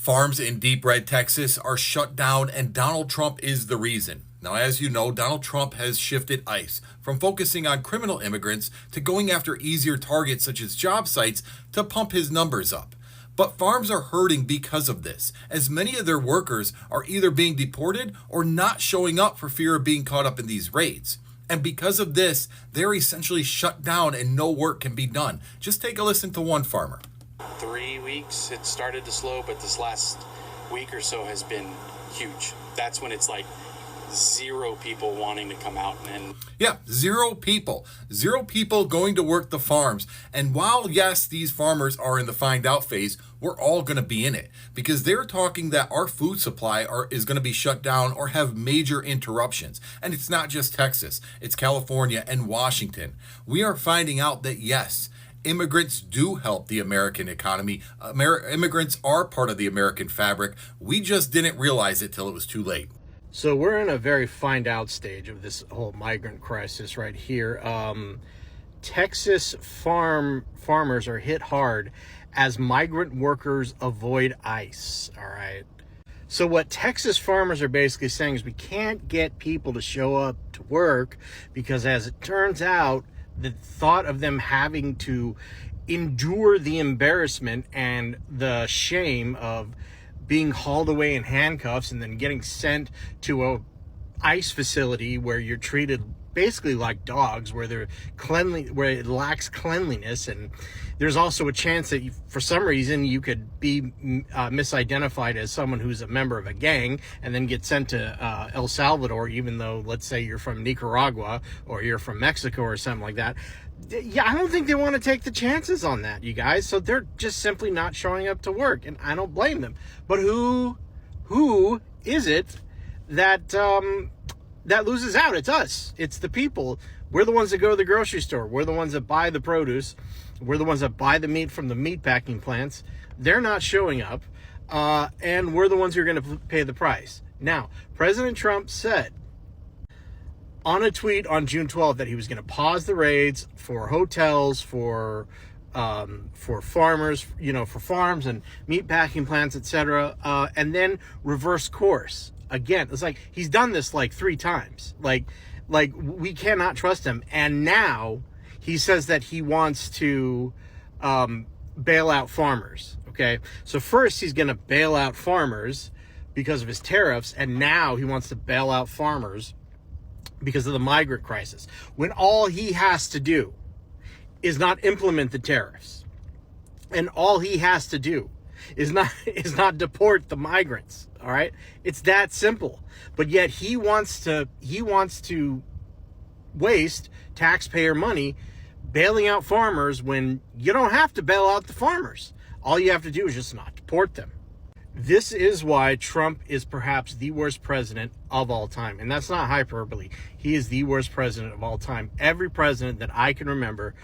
Farms in deep red Texas are shut down, and Donald Trump is the reason. Now, as you know, Donald Trump has shifted ICE from focusing on criminal immigrants to going after easier targets such as job sites to pump his numbers up. But farms are hurting because of this, as many of their workers are either being deported or not showing up for fear of being caught up in these raids. And because of this, they're essentially shut down and no work can be done. Just take a listen to one farmer. 3 weeks it started to slow, but this last week or so has been huge. That's when it's like zero people wanting to come out. And yeah, zero people going to work the farms. And while yes, these farmers are in the find out phase, we're all going to be in it, because they're talking that our food supply is going to be shut down or have major interruptions. And it's not just Texas, it's California and Washington. We are finding out that yes, immigrants do help the American economy. Immigrants are part of the American fabric. We just didn't realize it till it was too late. So we're in a very find out stage of this whole migrant crisis right here. Texas farmers are hit hard as migrant workers avoid ICE. All right. So what Texas farmers are basically saying is we can't get people to show up to work because, as it turns out, the thought of them having to endure the embarrassment and the shame of being hauled away in handcuffs and then getting sent to a ICE facility where you're treated basically like dogs, where they're where it lacks cleanliness, and there's also a chance that for some reason you could be misidentified as someone who's a member of a gang and then get sent to El Salvador, even though, let's say, you're from Nicaragua or you're from Mexico or something like that. Yeah, I don't think they want to take the chances on that, you guys. So they're just simply not showing up to work, and I don't blame them. But who is it that that loses out? It's us. It's the people. We're the ones that go to the grocery store. We're the ones that buy the produce. We're the ones that buy the meat from the meat packing plants. They're not showing up, and we're the ones who are going to pay the price. Now, President Trump said on a tweet on June 12th that he was going to pause the raids for hotels, for farmers, for farms and meat packing plants, etc., and then reverse course. Again, it's like he's done this like 3 times. Like we cannot trust him. And now he says that he wants to bail out farmers. Okay, so first he's going to bail out farmers because of his tariffs, and now he wants to bail out farmers because of the migrant crisis, when all he has to do is not implement the tariffs, and all he has to do is not deport the migrants. All right, it's that simple. But yet he wants to waste taxpayer money bailing out farmers when you don't have to bail out the farmers. All you have to do is just not deport them. This is why Trump is perhaps the worst president of all time. And that's not hyperbole. He is the worst president of all time. Every president that I can remember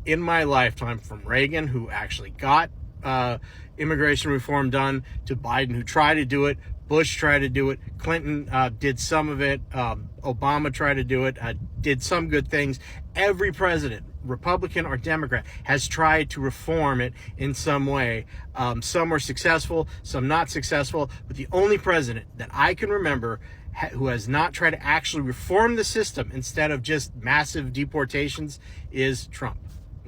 in my lifetime, from Reagan, who actually got immigration reform done, to Biden, who tried to do it, Bush tried to do it, Clinton did some of it, Obama tried to do it, did some good things. Every president, Republican or Democrat, has tried to reform it in some way. Some were successful, some not successful, but the only president that I can remember who has not tried to actually reform the system instead of just massive deportations is Trump.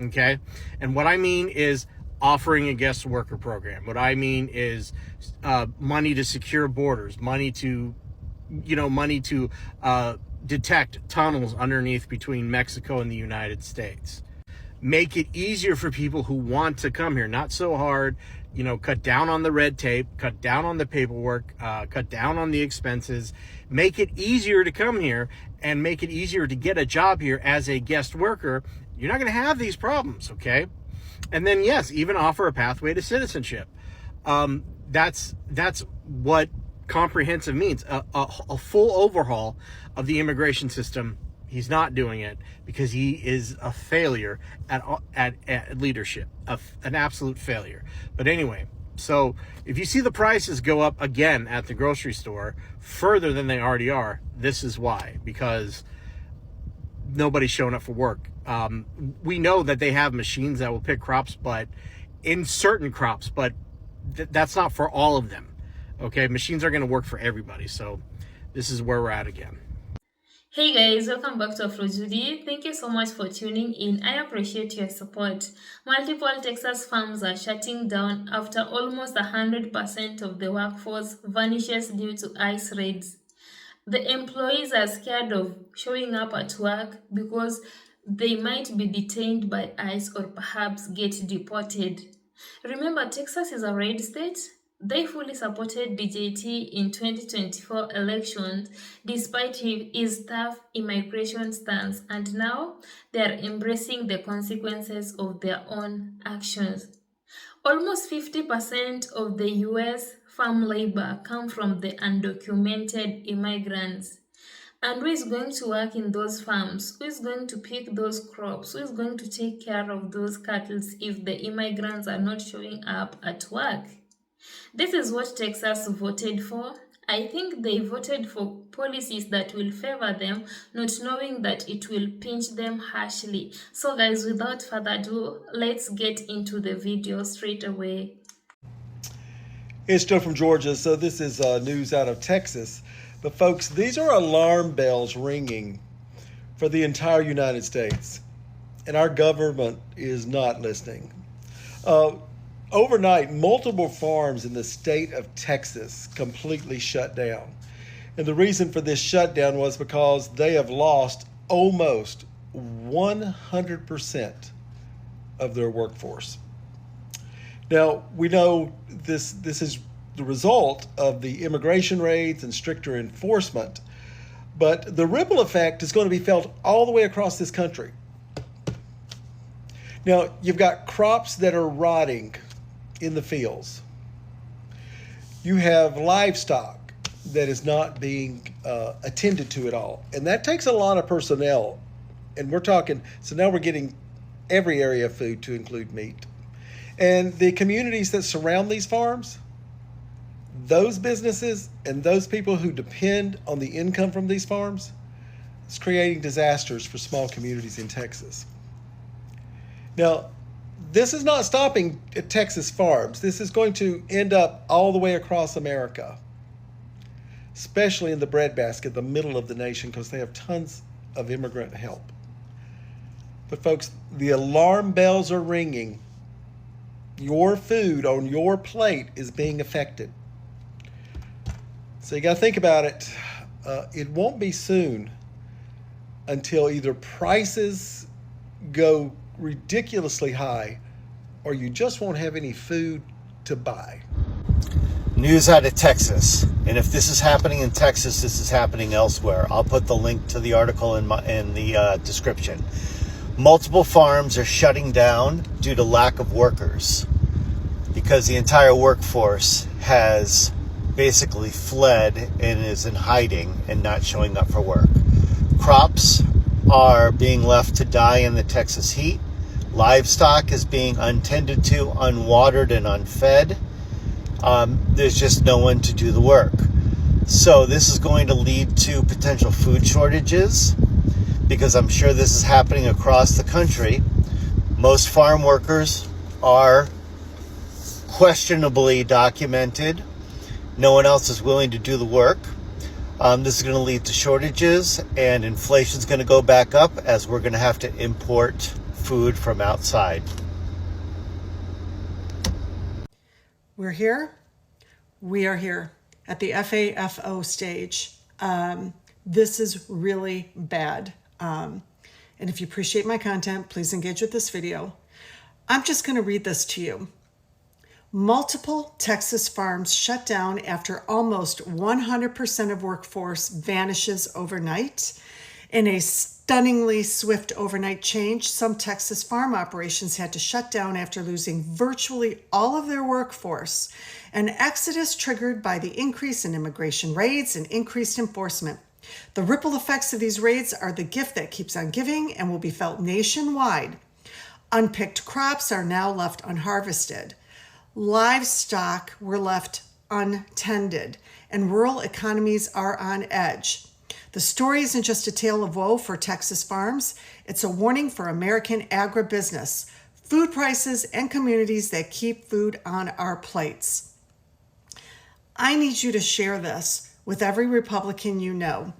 Okay? And what I mean is offering a guest worker program. What I mean is money to secure borders, money to detect tunnels underneath between Mexico and the United States. Make it easier for people who want to come here, not so hard. Cut down on the red tape, cut down on the paperwork, cut down on the expenses. Make it easier to come here and make it easier to get a job here as a guest worker. You're not going to have these problems, okay? And then, yes, even offer a pathway to citizenship. That's what comprehensive means. A full overhaul of the immigration system. He's not doing it because he is a failure at leadership, an absolute failure. But anyway, so if you see the prices go up again at the grocery store further than they already are, this is why. Because nobody's showing up for work. We know that they have machines that will pick crops, but in certain crops, but that's not for all of them. Okay, machines are going to work for everybody. So this is where we're at again. Hey guys, welcome back to AfroJudy. Thank you so much for tuning in. I appreciate your support. Multiple Texas farms are shutting down after almost 100% of the workforce vanishes due to ICE raids. The employees are scared of showing up at work because they might be detained by ICE or perhaps get deported. Remember, Texas is a red state. They fully supported DJT in 2024 elections despite his tough immigration stance, and now they are embracing the consequences of their own actions. Almost 50% of the US farm labor come from the undocumented immigrants. And who is going to work in those farms? Who is going to pick those crops? Who is going to take care of those cattle if the immigrants are not showing up at work? This is what Texas voted for. I think they voted for policies that will favor them, not knowing that it will pinch them harshly. So guys, without further ado, let's get into the video straight away. It's Joe from Georgia. So this is news out of Texas. But folks, these are alarm bells ringing for the entire United States. And our government is not listening. Overnight, multiple farms in the state of Texas completely shut down. And the reason for this shutdown was because they have lost almost 100% of their workforce. Now, we know this is the result of the immigration raids and stricter enforcement, but the ripple effect is going to be felt all the way across this country. Now, you've got crops that are rotting in the fields. You have livestock that is not being attended to at all, and that takes a lot of personnel. And we're talking, so now we're getting every area of food to include meat. And the communities that surround these farms, those businesses and those people who depend on the income from these farms, it's creating disasters for small communities in Texas. Now, this is not stopping at Texas farms. This is going to end up all the way across America, especially in the breadbasket, the middle of the nation, because they have tons of immigrant help. But folks, the alarm bells are ringing. Your food on your plate is being affected. So you got to think about it. It won't be soon until either prices go ridiculously high or you just won't have any food to buy. News out of Texas. And if this is happening in Texas, this is happening elsewhere. I'll put the link to the article in the description. Multiple farms are shutting down due to lack of workers because the entire workforce has basically fled and is in hiding and not showing up for work. Crops are being left to die in the Texas heat. Livestock is being untended to, unwatered, and unfed. There's just no one to do the work. So this is going to lead to potential food shortages because I'm sure this is happening across the country. Most farm workers are questionably documented. No one else is willing to do the work. This is going to lead to shortages, and inflation is going to go back up as we're going to have to import food from outside. We're here. We are here at the FAFO stage. This is really bad. And if you appreciate my content, please engage with this video. I'm just going to read this to you. Multiple Texas farms shut down after almost 100% of workforce vanishes overnight. In a stunningly swift overnight change, some Texas farm operations had to shut down after losing virtually all of their workforce, an exodus triggered by the increase in immigration raids and increased enforcement. The ripple effects of these raids are the gift that keeps on giving and will be felt nationwide. Unpicked crops are now left unharvested. Livestock were left untended, and rural economies are on edge. The story isn't just a tale of woe for Texas farms. It's a warning for American agribusiness, food prices, and communities that keep food on our plates. I need you to share this with every Republican you know.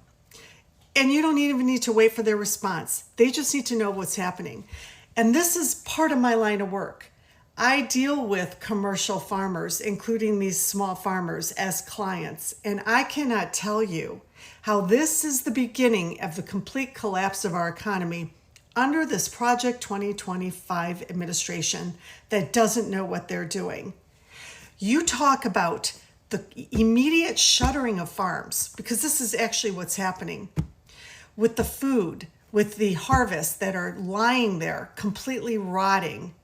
And you don't even need to wait for their response. They just need to know what's happening. And this is part of my line of work. I deal with commercial farmers, including these small farmers, as clients. And I cannot tell you how this is the beginning of the complete collapse of our economy under this Project 2025 administration that doesn't know what they're doing. You talk about the immediate shuttering of farms, because this is actually what's happening with the food, with the harvests that are lying there completely rotting.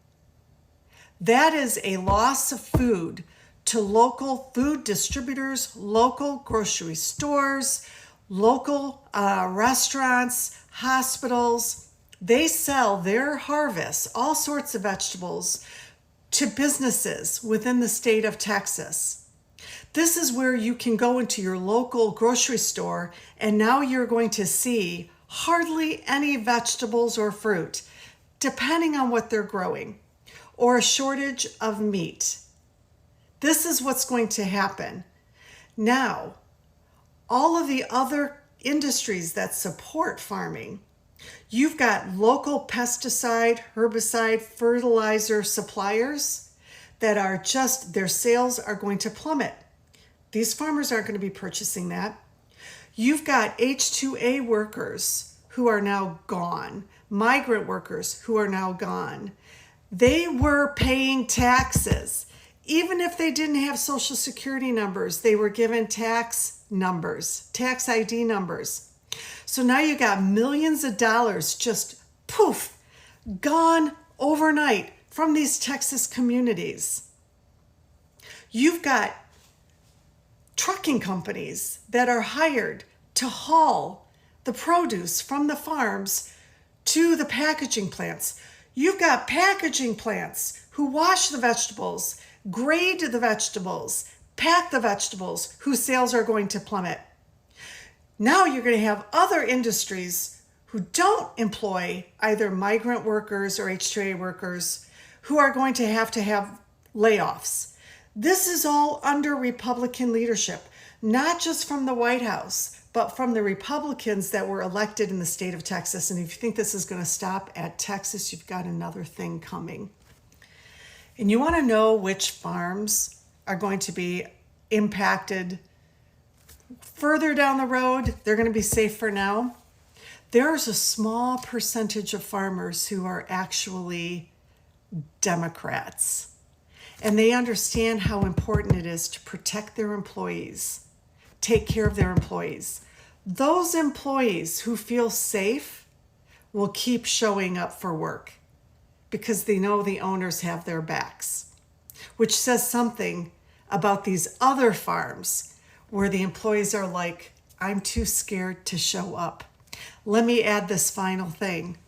That is a loss of food to local food distributors, local grocery stores, local restaurants, hospitals. They sell their harvests, all sorts of vegetables, to businesses within the state of Texas. This is where you can go into your local grocery store, and now you're going to see hardly any vegetables or fruit, depending on what they're growing, or a shortage of meat. This is what's going to happen. Now, all of the other industries that support farming, you've got local pesticide, herbicide, fertilizer suppliers that are just, their sales are going to plummet. These farmers aren't going to be purchasing that. You've got H-2A workers who are now gone, migrant workers who are now gone. They were paying taxes. Even if they didn't have Social Security numbers, they were given tax numbers, tax ID numbers. So now you got millions of dollars just poof, gone overnight from these Texas communities. You've got trucking companies that are hired to haul the produce from the farms to the packaging plants. You've got packaging plants who wash the vegetables, grade the vegetables, pack the vegetables, whose sales are going to plummet. Now you're going to have other industries who don't employ either migrant workers or H-2A workers who are going to have layoffs. This is all under Republican leadership, not just from the White House, but from the Republicans that were elected in the state of Texas. And if you think this is going to stop at Texas, you've got another thing coming. And you want to know which farms are going to be impacted further down the road? They're going to be safe for now. There's a small percentage of farmers who are actually Democrats. And they understand how important it is to protect their employees, take care of their employees. Those employees who feel safe will keep showing up for work because they know the owners have their backs, which says something about these other farms where the employees are like, I'm too scared to show up. Let me add this final thing.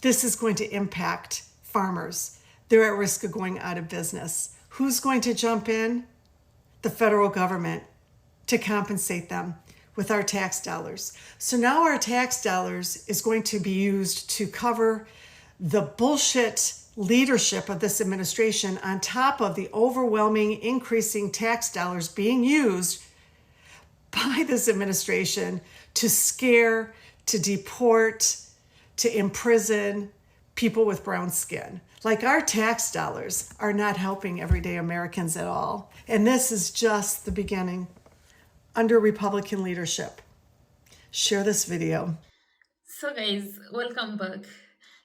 This is going to impact farmers. They're at risk of going out of business. Who's going to jump in? The federal government, to compensate them with our tax dollars. So now our tax dollars is going to be used to cover the bullshit leadership of this administration on top of the overwhelming increasing tax dollars being used by this administration to scare, to deport, to imprison people with brown skin. Like, our tax dollars are not helping everyday Americans at all. And this is just the beginning under Republican leadership. Share this video. So guys, welcome back.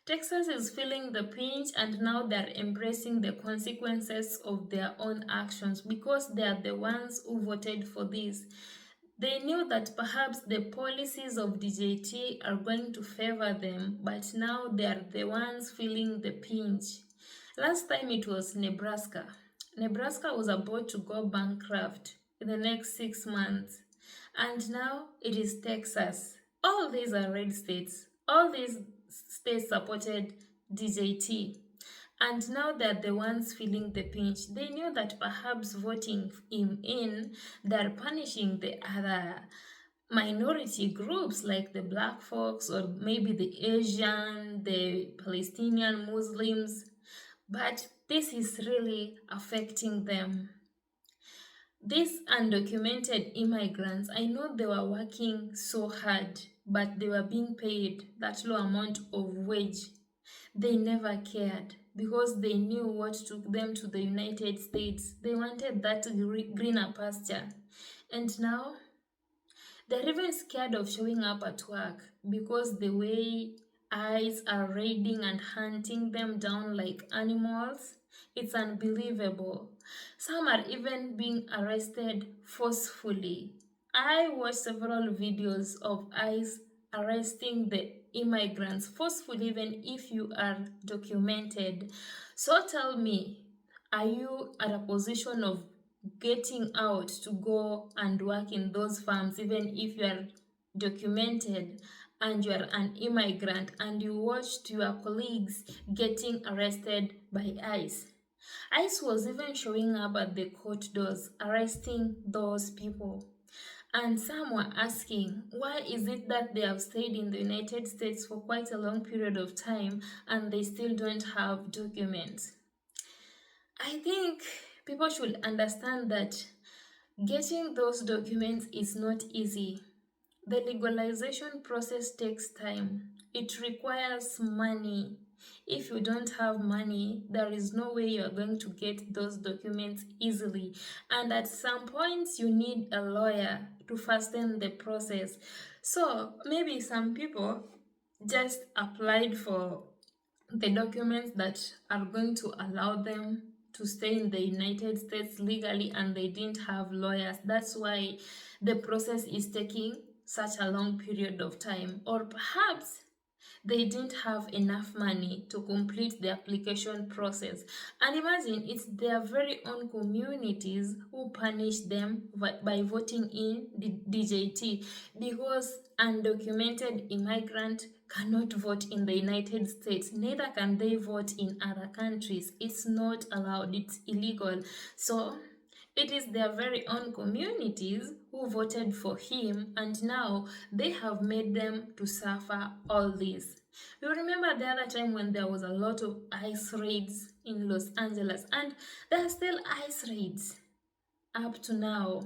Texas is feeling the pinch, and now they're embracing the consequences of their own actions because they are the ones who voted for this. They knew that perhaps the policies of DJT are going to favor them, but now they are the ones feeling the pinch. Last time it was Nebraska. Nebraska was about to go bankrupt in the next 6 months. And now it is Texas. All these are red states. All these states supported DJT. And now they're the ones feeling the pinch. They knew that perhaps voting him in, they're punishing the other minority groups like the Black folks or maybe the Asian, the Palestinian Muslims. But this is really affecting them. These undocumented immigrants, I know they were working so hard, but they were being paid that low amount of wage. They never cared because they knew what took them to the United States. They wanted that greener pasture. And now they're even scared of showing up at work because the way eyes are raiding and hunting them down like animals, it's unbelievable. Some are even being arrested forcefully. I watched several videos of ICE arresting the immigrants forcefully, even if you are documented. So tell me, are you at a position of getting out to go and work in those farms, even if you are documented and you are an immigrant and you watched your colleagues getting arrested by ICE? ICE was even showing up at the court doors, arresting those people. And some were asking, why is it that they have stayed in the United States for quite a long period of time and they still don't have documents? I think people should understand that getting those documents is not easy. The legalization process takes time. It requires money. If you don't have money, there is no way you're going to get those documents easily. And at some points, you need a lawyer to fasten the process. So maybe some people just applied for the documents that are going to allow them to stay in the United States legally and they didn't have lawyers. That's why the process is taking such a long period of time. Or perhaps they didn't have enough money to complete the application process. And imagine it's their very own communities who punish them by voting in the DJT, because undocumented immigrant cannot vote in the United States. Neither can they vote in other countries. It's not allowed. It's illegal. So it is their very own communities who voted for him, and now they have made them to suffer all this. You remember the other time when there was a lot of ICE raids in Los Angeles, and there are still ICE raids up to now.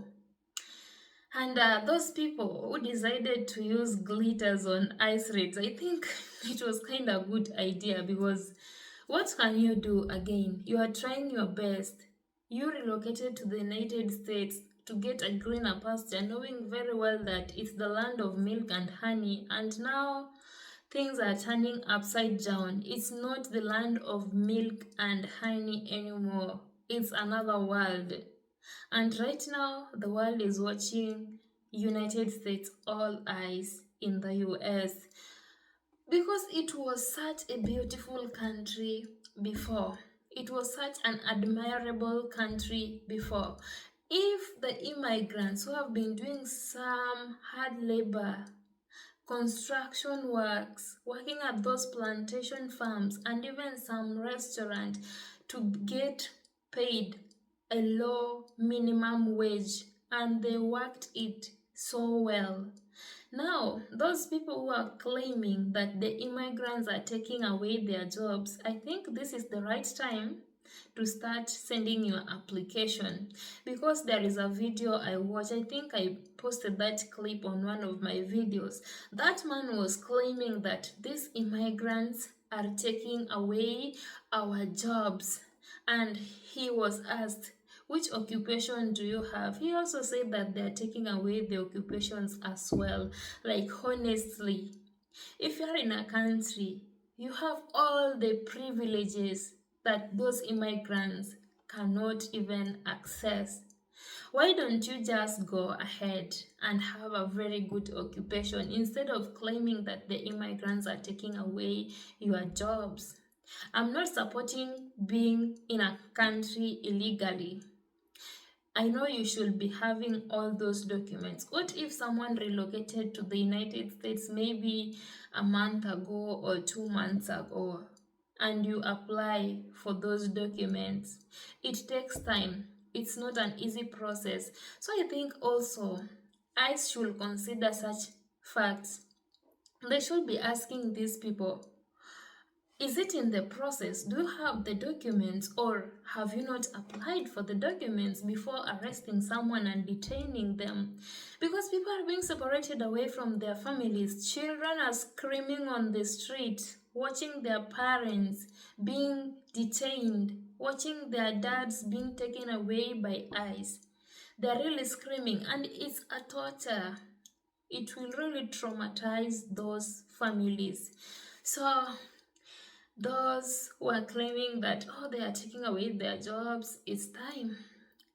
And those people who decided to use glitters on ICE raids, I think it was kind of a good idea, because what can you do again? You are trying your best. You relocated to the United States to get a greener pasture, knowing very well that it's the land of milk and honey, and now things are turning upside down. It's not the land of milk and honey anymore. It's another world. And right now, the world is watching United States, all eyes in the US, because it was such a beautiful country before. It was such an admirable country before. If the immigrants who have been doing some hard labor, construction works, working at those plantation farms, and even some restaurant to get paid a low minimum wage, and they worked it so well. Now, those people who are claiming that the immigrants are taking away their jobs, I think this is the right time to start sending your application, because there is a video I watched. I think I posted that clip on one of my videos. That man was claiming that these immigrants are taking away our jobs, and he was asked, which occupation do you have? He also said that they're taking away the occupations as well. Like, honestly, if you're in a country, you have all the privileges that those immigrants cannot even access. Why don't you just go ahead and have a very good occupation instead of claiming that the immigrants are taking away your jobs? I'm not supporting being in a country illegally. I know you should be having all those documents. What if someone relocated to the United States maybe a month ago or 2 months ago, and you apply for those documents? It takes time. It's not an easy process. So I think also ICE should consider such facts. They should be asking these people, Is it in the process? Do you have the documents, or have you not applied for the documents before arresting someone and detaining them? Because people are being separated away from their families. Children are screaming on the street, watching their parents being detained, watching their dads being taken away by ICE. They're really screaming, and it's a torture. It will really traumatize those families. So those who are claiming that, oh, they are taking away their jobs, it's time.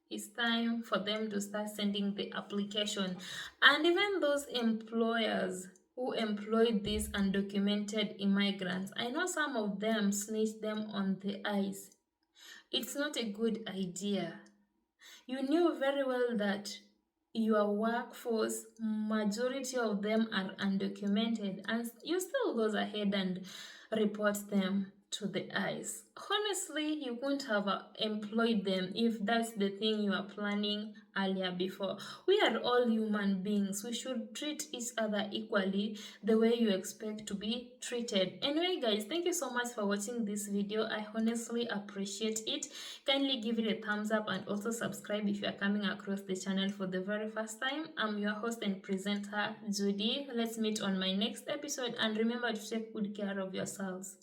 It's time for them to start sending the application. And even those employers who employed these undocumented immigrants, I know some of them snitched them on the ICE. It's not a good idea. You knew very well that your workforce, majority of them are undocumented, and you still goes ahead and report them to the ICE. Honestly, you couldn't have employed them if that's the thing you are planning earlier before. We are all human beings. We should treat each other equally the way you expect to be treated. Anyway, guys, thank you so much for watching this video. I honestly appreciate it. Kindly give it a thumbs up and also subscribe if you are coming across the channel for the very first time. I'm your host and presenter, Judy. Let's meet on my next episode, and remember to take good care of yourselves.